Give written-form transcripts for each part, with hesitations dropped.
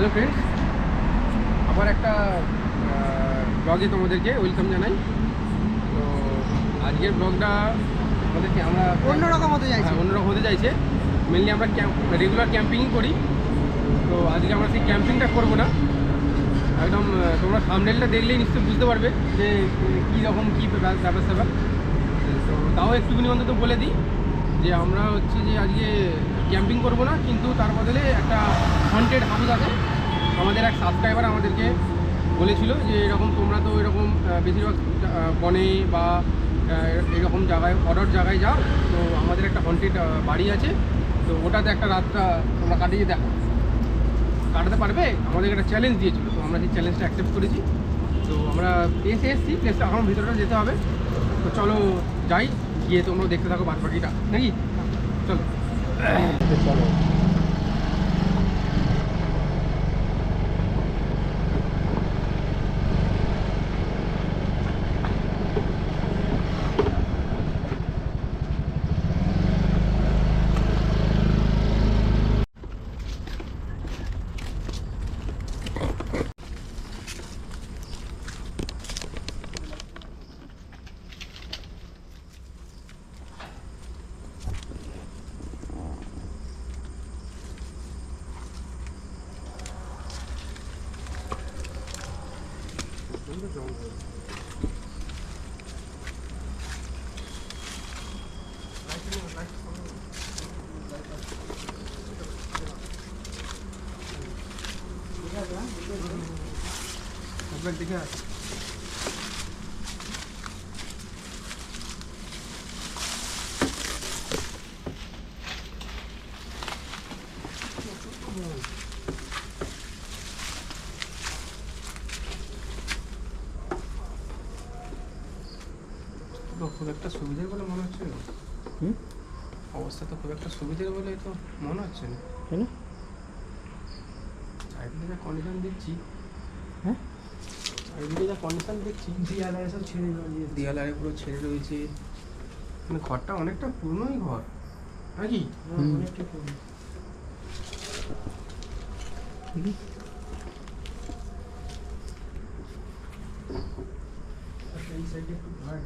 Hello friends, আবার একটা ব্লগে তোমাদেরকে ওয়েলকাম জানাই। তো আজকের ব্লগটা আমাদেরকে আমরা অন্যরকম হতে চাইছি। অন্যরকম হতে চাইছে। মেনলি আমরা রেগুলার ক্যাম্পিংই করি। তো আজকে আমরা সেই ক্যাম্পিংটা করবো না, একদম তোমরা থাম্বনেলটা দেখলেই নিশ্চয়ই বুঝতে পারবে যে কী রকম কী ব্যাপার স্যাপার। তো তাও একটুখানি অন্তত বলে দিই যে আমরা হচ্ছে যে আজকে ক্যাম্পিং করবো না, কিন্তু তার বদলে একটা হন্টেড হাউস আছে। আমাদের এক সাবস্ক্রাইবার আমাদেরকে বলেছিল যে এরকম তোমরা তো এরকম বেশিরভাগ বনে বা এরকম জায়গায় অর্ডার জায়গায় যাও, তো আমাদের একটা হন্টেড বাড়ি আছে, তো ওটাতে একটা রাতটা তোমরা কাটিয়ে দেখো, কাটাতে পারবে? আমাদের একটা চ্যালেঞ্জ দিয়েছিল, তো আমরা সেই চ্যালেঞ্জটা অ্যাকসেপ্ট করেছি। তো আমরা এসেছি প্লেসটা, এখন ভিতরটা যেতে হবে। তো চলো যাই, গিয়ে তোমরা দেখতে থাকো বাদ বাকিটা, নাকি? চলো চলো। দেখে খুব একটা সুবিধের বলে মনে হচ্ছে না। অবস্থা তো খুব একটা সুবিধের বলে তো মনে হচ্ছে না। কেন? চারিদিকে যা কন্ডিশন দেখছি, হ্যাঁ, চারিদিকে যা কন্ডিশন দেখছি, দেয়ালে সব ছেড়ে দিয়ে দেয়ালারে পুরো ছেড়ে রয়েছে। মানে ঘরটা অনেকটা পুরনোই ঘর নাকি? অনেকটা পুরনো। এই সাইডে একটু ঘর,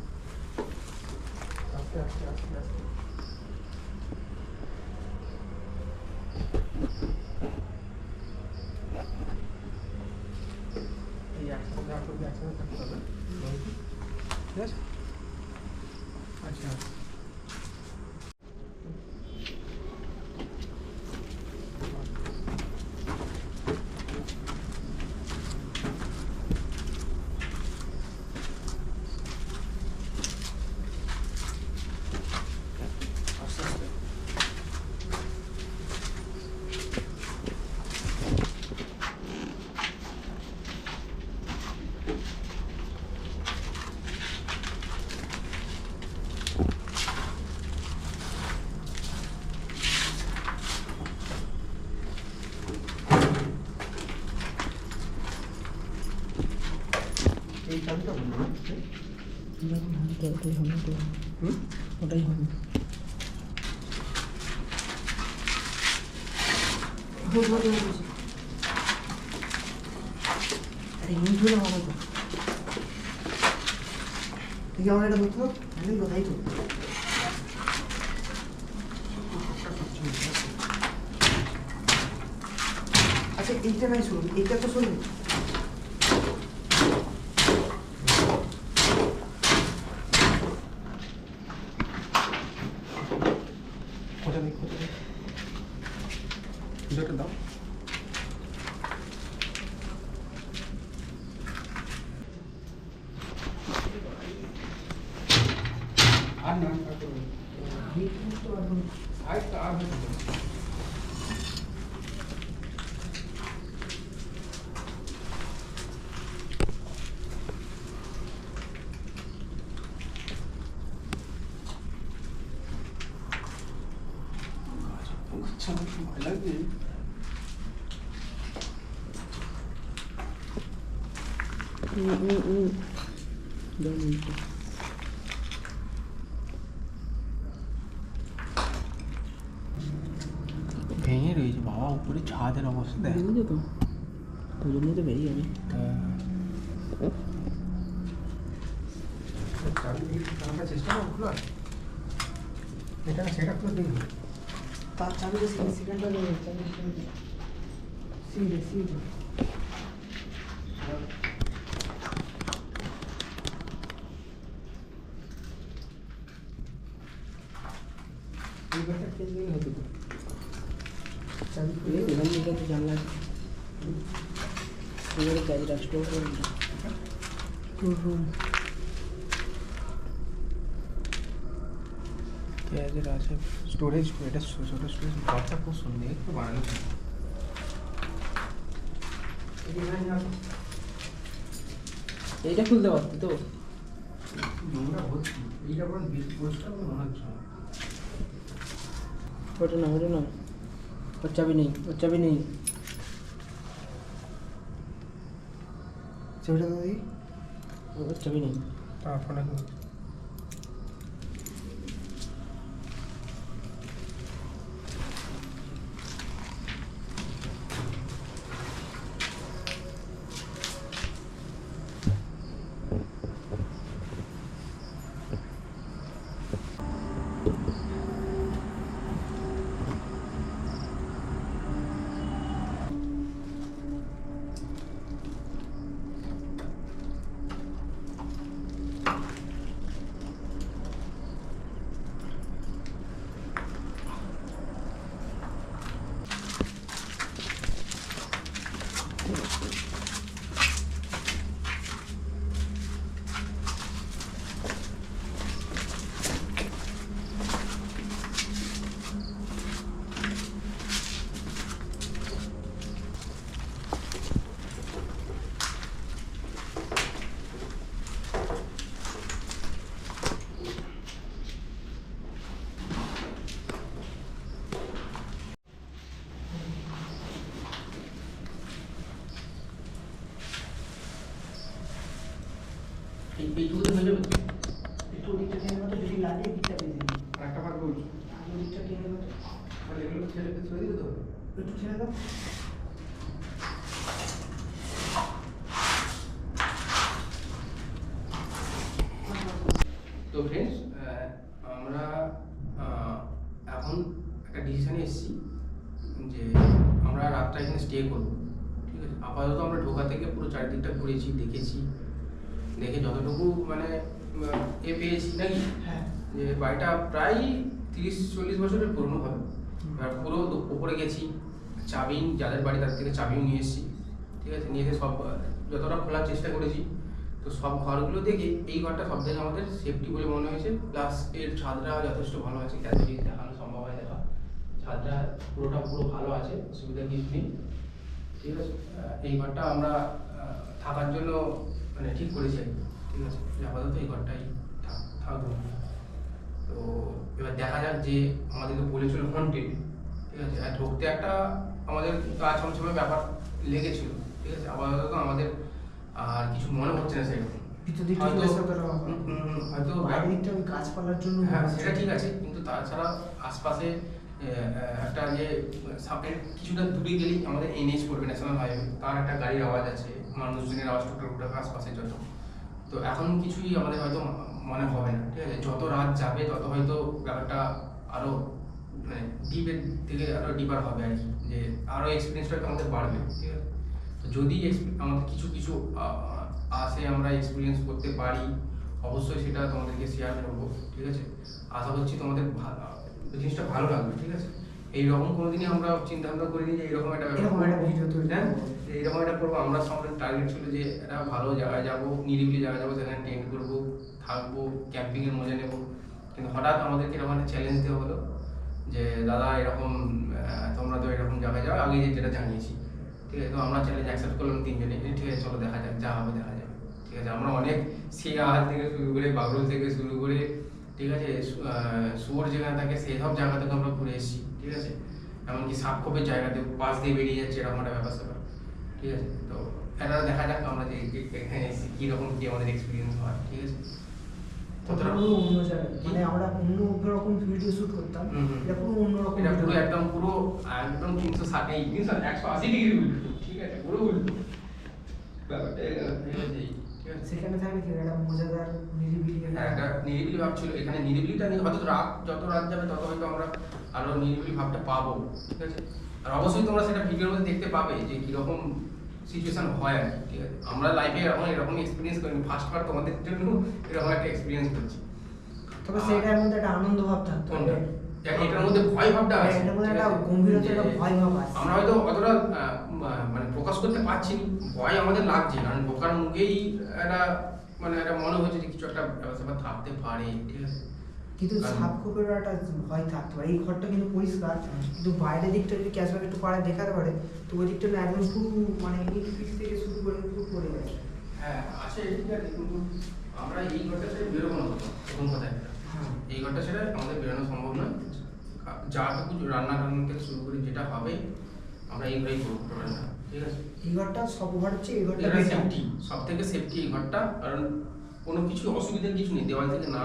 আস্তে আস্তে আস্তে আস্তে। এই একসাথে একসাথে থাকতে হবে, ঠিক আছে? আচ্ছা, আস্তে আস্তে। এই চাবিটা বলবো না, ওটাই হবে। ওটাই হবে। আরে ইঞ্জুরি হবে তো। তুই আমার এটা দেখো, আমি কোথায় তো। আচ্ছা এইটা নাই, শুনুন এইটা তো শুনুন। খোঁজা নেই, দুটো দাও। আর না আর ভয় লাগবে। ভেঙে রয়েছে বাবা, উপরে ছাদের অবস্থা দেখ। বুঝলি তো? ওই জন্যই তো বেরিয়ে আমি চেষ্টা করো খোলা এটা সেটা করে দেখবো তার চাবিটা সেকেন্ডটা দেবে সিঁড়ে সিঁড়ে এই ব্যাপারটা চেঞ্জ নেই হতো তো চাবি খুলে এখান থেকে তো জানলা আছে এবারে চাবি রাষ্ট্র রুম পেঁয়াজের আছে স্টোরেজ এটা ছোটো স্টোরেজ ঘরটা খুব সুন্দর একটু বানানো এইটা খুলতে পারতি তো নোংরা হচ্ছে এইটা বরং বেশি পরিষ্কার বলে মনে হচ্ছে আমার। ওটা না ওর চাবি নেই চাবিটা দাদি ওর চাবি নেই তারপরে এইটুকুতে হয়ে যাবে একটু ওদিকটা টেনে মতো যদি লাগে দিকটা বেঁধে দিই একটা ভাগ বলছো আর ওদিকটা টেনে মতো তাহলে এগুলো ছেড়ে দিতে তো একটু ছেড়ে দাও তো ফ্রেন্ডস আমরা এখন একটা ডিসিশনে এসেছি যে আমরা রাতটা এখানে স্টে করবো ঠিক আছে আপাতত আমরা ঢোকা থেকে পুরো চারিদিকটা ঘুরেছি দেখেছি দেখে যতটুকু মানে এ পেয়েছি নাকি হ্যাঁ যে বাড়িটা প্রায় 30-40 বছরের পুরনো হবে আর পুরো উপরে গেছি চাবি যাদের বাড়ি তার থেকে চাবিও নিয়ে এসেছি ঠিক আছে নিয়ে এসে সব যতটা খোলার চেষ্টা করেছি তো সব ঘরগুলো দেখে এই ঘরটা সব থেকে আমাদের সেফটি বলে মনে হয়েছে প্লাস এর ছাদটা যথেষ্ট ভালো আছে ক্যাশ যদি দেখানো সম্ভব হয় দেখা ছাদটা পুরো ভালো আছে অসুবিধা কিছু নেই ঠিক আছে এই ঘরটা আমরা থাকার জন্য মানে ঠিক করেছি আর কি, ঠিক আছে আপাতত এই ঘরটাই থাকবো তো এবার দেখা যাক যে আমাদেরকে বলেছিল হন্টেড ঠিক আছে আর ঢুকতে একটা আমাদের গা ছমছমে ব্যাপার লেগেছিল ঠিক আছে আপাতত আমাদের আর কিছু মনে হচ্ছে না সেরকম ভিতর দিকটা হয়তো হয়তো বাইরের দিকটা ওই গাছপালার জন্য হ্যাঁ সেটা ঠিক আছে কিন্তু তাছাড়া আশপাশে একটা যে সাপের কিছুটা দূরে গেলেই আমাদের এনএইচ পড়বে ন্যাশনাল হাইওয়ে তার একটা গাড়ির আওয়াজ আছে মানুষজনের আওয়াজ টুকটাক আশপাশে যত তো এখন কিছুই আমাদের হয়তো মনে হবে না ঠিক আছে যত রাত যাবে তত হয়তো ব্যাপারটা আরো মানে ডিপের থেকে আরো ডিপার হবে আর কি যে আরো এক্সপিরিয়েন্সটা আমাদের বাড়বে ঠিক আছে তো যদি আমাদের কিছু আসে আমরা এক্সপিরিয়েন্স করতে পারি অবশ্যই সেটা তোমাদেরকে শেয়ার করবো ঠিক আছে আশা করছি তোমাদের জিনিসটা ভালো লাগবে ঠিক আছে এইরকম কোনোদিনই আমরা চিন্তা ভাবনা করিনি যে এইরকম একটা ভিডিও তৈরি হ্যাঁ এইরকম একটা করবো আমরা আমাদের টার্গেট ছিল যে একটা ভালো জায়গায় যাবো নিরিবিলি জায়গায় যাবো সেখানে টেন্ট করবো থাকবো ক্যাম্পিংয়ের মজা নেবো কিন্তু হঠাৎ আমাদেরকে এরকম একটা চ্যালেঞ্জ দেওয়া হলো যে দাদা এরকম তোমরা তো এরকম জায়গায় যাও আগে যেটা জানিয়েছি ঠিক আছে তো আমরা চ্যালেঞ্জ অ্যাকসেপ্ট করলাম তিনজনে ঠিক আছে চলো দেখা যাক যা হবে দেখা যাবে ঠিক আছে আমরা অনেক শিয়াল থেকে শুরু করে বাবরুল থেকে শুরু করে ঠিক আছে শুয়োর যেখানে থাকে সেই সব জায়গা থেকে আমরা ঘুরে এসেছি ঠিক আছে এমনকি সাপখোপের জায়গাতে পাশ দিয়ে বেরিয়ে যাচ্ছে এরকম একটা ব্যাপার স্যাপার ঠিক আছে তো এটা দেখা যাক আমরা যে এখানে এসেছি কীরকম কী আমাদের এক্সপিরিয়েন্স হয় ঠিক আছে ততটা পুরো অন্য জায়গায় মানে আমরা অন্য রকম ভিডিও শুট করতাম এটা পুরো অন্য রকম এটা পুরো একদম 360 180 ডিগ্রি উল্টো ঠিক আছে পুরো উল্টো ব্যাপারটা ঠিক আছে। সেখানে থাকলে কি একটা মজাদার নিরিবিলি হ্যাঁ, একটা নিরিবিলি ভাব ছিল এখানে। নিরিবিলিটা নিয়ে হয়তো যত রাত যাবে তত হয়তো আমরা আরো নিরিবিলি ভাবটা পাবো, ঠিক আছে। আর অবশ্যই তোমরা সেটা ভিডিওর মধ্যে দেখতে পাবে যে কিরকম সিচুয়েশন হয় আর কি, ঠিক আছে। আমরা লাইফে এরকম এক্সপিরিয়েন্স করিনি, ফার্স্ট বার তোমাদের জন্য এরকম একটা এক্সপিরিয়েন্স করছি। তবে সেটার মধ্যে একটা আনন্দ ভাব থাকতো। এটার মধ্যে ভয় ভাবটা আছে, এটার মধ্যে একটা গম্ভীরতা, একটা ভয় ভাব আছে। আমরা হয়তো অতটা মানে প্রকাশ করতে পারছি না, ভয় আমাদের লাগছে, কারণ ঢোকার মুখেই একটা মানে একটা মনে হচ্ছে যে কিছু একটা ব্যবস্থা থাকতে পারে, ঠিক আছে। কিন্তু সাপ খোপেরও একটা ভয় থাকতে পারে। এই ঘরটা কিন্তু পরিষ্কার, কিন্তু বাইরের দিকটা যদি ক্যাশব্যাক একটু পাড়ায় দেখাতে পারে, তো ওই দিকটা না একদম পুরো মানে ইট পিট থেকে শুরু করে পুরো পড়ে যায়। হ্যাঁ আছে, ঠিক আছে, কিন্তু আমরা এই ঘরটা ছেড়ে বেরোবো না কোথাও, প্রথম কথা একটা। এই ঘরটা ছেড়ে আমাদের বেরোনো সম্ভব নয়। যাটুকু রান্না থেকে শুরু করে যেটা হবে আমরা এই ঘরেই করবো, ঠিক আছে। এই ঘরটা সব ঘর হচ্ছে, এই ঘরটা সেফটি, সব থেকে সেফটি এই ঘরটা, কারণ কোনো কিছু অসুবিধার কিছু নেই। দেওয়াল থেকে না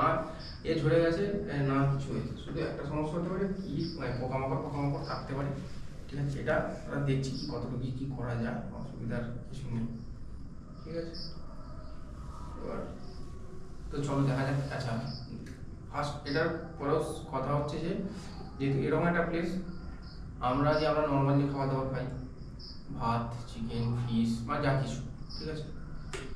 ঝরে গেছে, না কিছু হয়েছে, শুধু একটা সমস্যা হতে পারে কি পোকামাকড় থাকতে পারে, ঠিক আছে। এটা আমরা দেখছি কি কতটুকু কি করা যায়, অসুবিধার কিছু নেই, ঠিক আছে। এবার তো চলো দেখা যাক। আচ্ছা, ফার্স্ট এটার পরেও কথা হচ্ছে যে যেহেতু এরকম একটা প্লেস, আমরা নর্মালি খাওয়া দাওয়া খাই, ভাত, চিকেন, ফিশ বা যা কিছু, ঠিক আছে,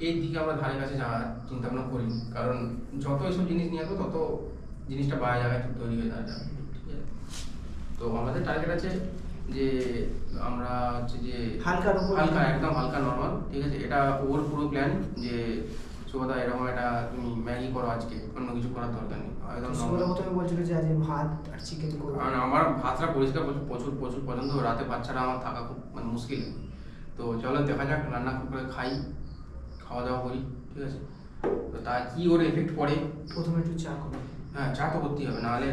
এই দিকে আমরা ধারে কাছে যাওয়ার চিন্তা ভাবনা করি, কারণ যত এসব জিনিস নিয়ে আসবো তত জিনিসটা বাইরে জায়গায় তৈরি হয়ে যাবে, ঠিক আছে। তো আমাদের টার্গেট আছে যে আমরা হচ্ছে যে হালকা একদম হালকা নর্মাল, ঠিক আছে। এটা ওর পুরো প্ল্যান যে সুভদা এরকম একটা তুমি ম্যাগি করো আজকে, অন্য কিছু করার দরকার নেই, একদম সুভদা প্রথমে বলছিল যে আজ ভাত আর চিকেন করব, কারণ আমার ভাতটা পরিষ্কার প্রচুর পছন্দ, রাতে বাচ্চারা আমার থাকা খুব মানে মুশকিল। তো চলো দেখা যাক, রান্না করে খাই, খাওয়া দাওয়া করি, ঠিক আছে। তো তা কি ওর এফেক্ট পড়ে, প্রথমে একটু চা করো। হ্যাঁ, চা তো করতেই হবে, নাহলে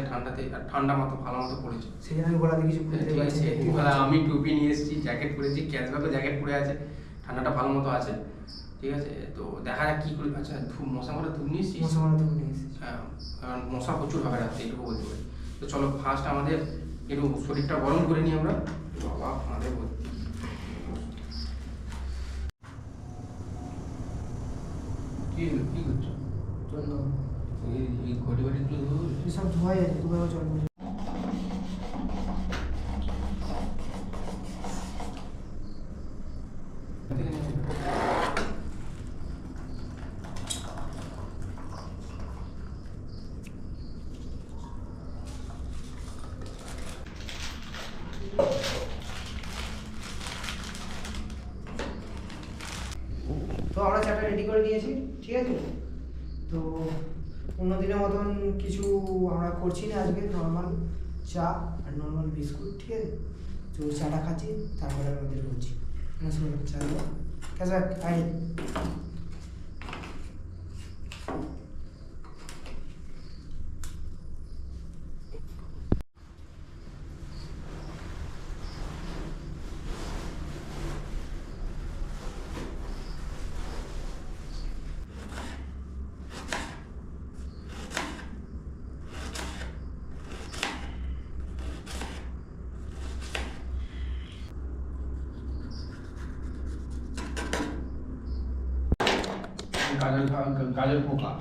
ঠান্ডা মতো ভালো মতো পড়েছে, সেই জন্য আমি গলাতে কিছু ঠিক আছে। আমি টুপি নিয়ে এসেছি, জ্যাকেট পরেছি, ক্যাশব্যাগও জ্যাকেট পরে আছে, ঠান্ডাটা ভালো মতো আছে, ঠিক আছে। তো দেখা যাক কি করি। আচ্ছা, মশা মারা ধূপ নিয়ে এসেছি, হ্যাঁ, কারণ মশা প্রচুর হবে রাত্রে, এটুকু বলতে পারি। তো চলো ফার্স্ট আমাদের একটু শরীরটা গরম করে নিই আমরা। বাবা আমাদের কি করছো? এই ঘটি বাটিগুলো সব ধোয়া যাচ্ছে, তোমার জল তো আমরা চাটা রেডি করে নিয়েছি, ঠিক আছে। তো অন্যদিনের মতন কিছু আমরা করছি না আজকে, নর্মাল চা আর নর্মাল বিস্কুট, ঠিক আছে। তো চাটা খাচ্ছি, তারপরে আমাদের বলছি চা কেসা আই গাজর পোকা।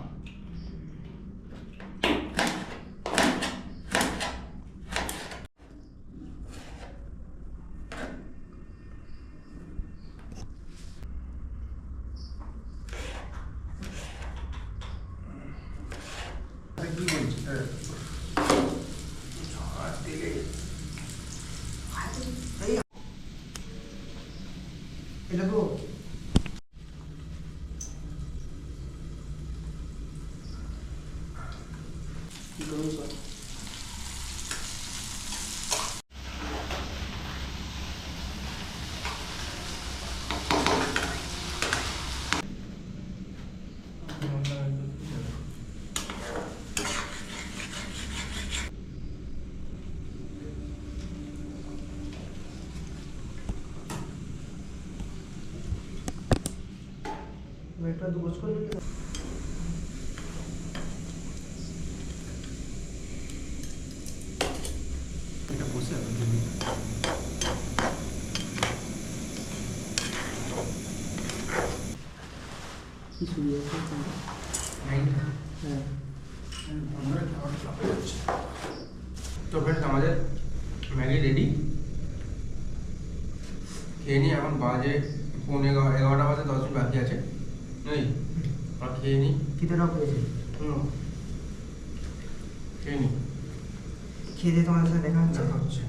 কি বলছি এটা তো কি করবো স্যার। একটা দুগজ করে নিতে এটা বসে আছে কি শুরু হয়েছে? হ্যাঁ তো ফ্রেন্ডস আমাদের ম্যাগি রেডি, খেয়ে নিই। এখন বাজে 11:30 বাজে, 10 মিনিট বাকি আছে। এই আর খেয়ে নিই। খিদে রক হয়েছে, খেয়ে নিই, খেয়ে দিয়ে তোমাদের সাথে দেখা হচ্ছে। দেখা হচ্ছে।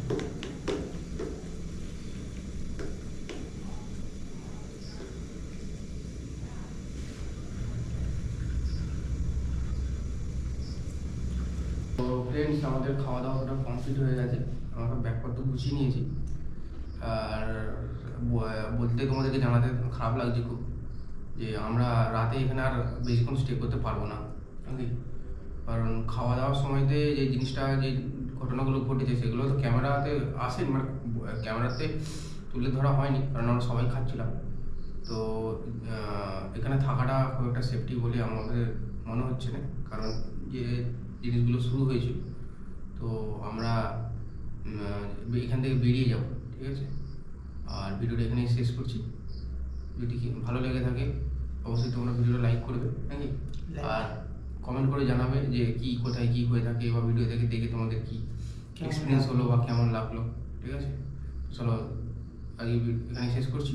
তো ফ্রেন্ডস আমাদের খাওয়া দাওয়াটা কমপ্লিট হয়ে গেছে, আমরা ব্যাগপত্র গুছিয়ে নিয়েছি। আর বলতে তোমাদেরকে জানাতে খারাপ লাগছে খুব, যে আমরা রাতে এখানে আর বেশিক্ষণ স্টে করতে পারবো না, নাকি? কারণ খাওয়া দাওয়ার সময়তে যে জিনিসটা, যে ঘটনাগুলো ঘটেছে সেগুলো তো ক্যামেরাতে আসেনি, মানে ক্যামেরাতে তুলে ধরা হয়নি, কারণ আমরা সবাই খাচ্ছিলাম। তো এখানে থাকাটা খুব একটা সেফটি বলে আমাদের মনে হচ্ছে না, কারণ যে জিনিসগুলো শুরু হয়েছিল। তো আমরা এখান থেকে বেরিয়ে যাব, ঠিক আছে? আর ভিডিওটা এখানেই শেষ করছি। যদি ভালো লেগে থাকে অবশ্যই তোমরা ভিডিওটা লাইক করবে, নাকি? আর কমেন্ট করে জানাবে যে কি কোথায় কি হয়ে থাকে, বা ভিডিও দেখে দেখে তোমাদের কি এক্সপিরিয়েন্স হলো বা কেমন লাগলো, ঠিক আছে? চলো আজকে এখানে শেষ করছি,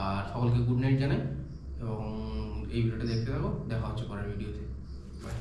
আর সকলকে গুড নাইট জানাই, এবং এই ভিডিওটা দেখতে থাকো। দেখা হচ্ছে পরের ভিডিওতে। বাই।